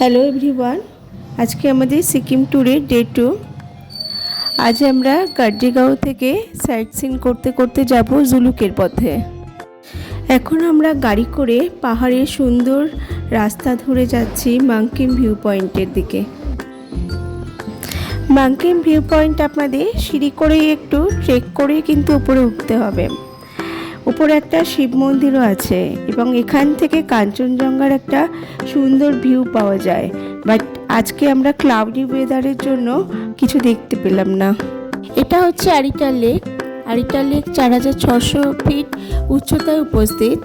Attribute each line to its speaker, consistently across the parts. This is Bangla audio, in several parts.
Speaker 1: হ্যালো এভরিওয়ান, আজকে আমাদের সিকিম ট্যুরের ডে 2। আজ আমরা কার্জিগাঁও থেকে সাইট সিন করতে করতে যাব জুলুকের পথে। এখন আমরা গাড়ি করে পাহাড়ের সুন্দর রাস্তা ধরে যাচ্ছি মাংকিম ভিউ পয়েন্টের দিকে। মাংকিম ভিউ পয়েন্ট আপনাদের সিঁড়ি করেই একটু ট্রেক করে কিন্তু উপরে উঠতে হবে। উপরে একটা শিব মন্দিরও আছে এবং এখান থেকে কাঞ্চনজঙ্ঘার একটা সুন্দর ভিউ পাওয়া যায়। বাট আজকে আমরা ক্লাউডি ওয়েদারের জন্য কিছু দেখতে পেলাম না। এটা হচ্ছে আরিটাল লেক। আরিটাল লেক 4600 ফিট উচ্চতায় উপস্থিত।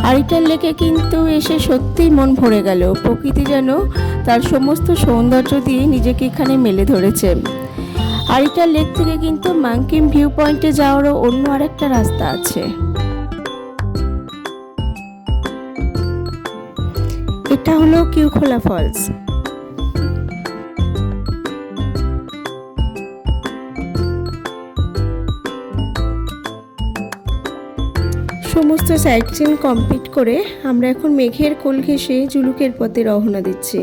Speaker 1: আরিটাল লেকে কিন্তু এসে সত্যিই মন ভরে গেল। প্রকৃতি যেন তার সমস্ত সৌন্দর্য দিয়ে নিজেকে এখানে মেলে ধরেছে। আরিটাল লেক থেকে কিন্তু মাংকিম ভিউ পয়েন্টে যাওয়ারও অন্য আরেকটা রাস্তা আছে। এটা হলো কিউখোলা ফলস। সমস্ত সাইট সিন কমপ্লিট করে আমরা এখন মেঘের কোল ঘেঁষে জুলুকের পথে রওনা দিচ্ছি।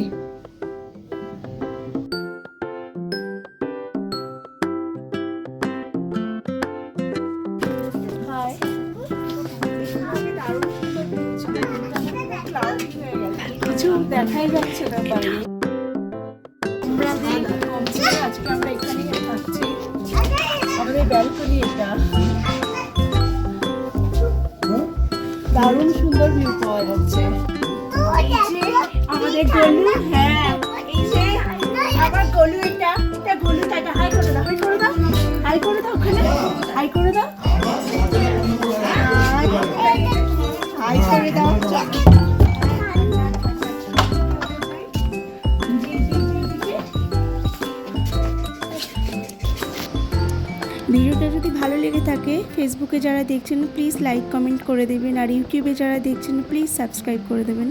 Speaker 1: কিছু দেখাই যাচ্ছে না বাইরে। আজকে আমরা এখানেই থাকছি। আমাদের ব্যালকনি এটা। দারুণ সুন্দর ভিউ পাওয়া যাচ্ছে। আমাদের গলু, হ্যাঁ এই যে আবার গলু, এটা গলু। এটা হাই করে দাও, হাই করে দাও, হাই করে দাও, ওখানে হাই করে দাও, হাই করে দাও। ভিডিওটা যদি ভালো লেগে থাকে ফেসবুকে যারা দেখছেন প্লিজ লাইক কমেন্ট করে দেবেন, আর ইউটিউবে যারা দেখছেন প্লিজ সাবস্ক্রাইব করে দেবেন।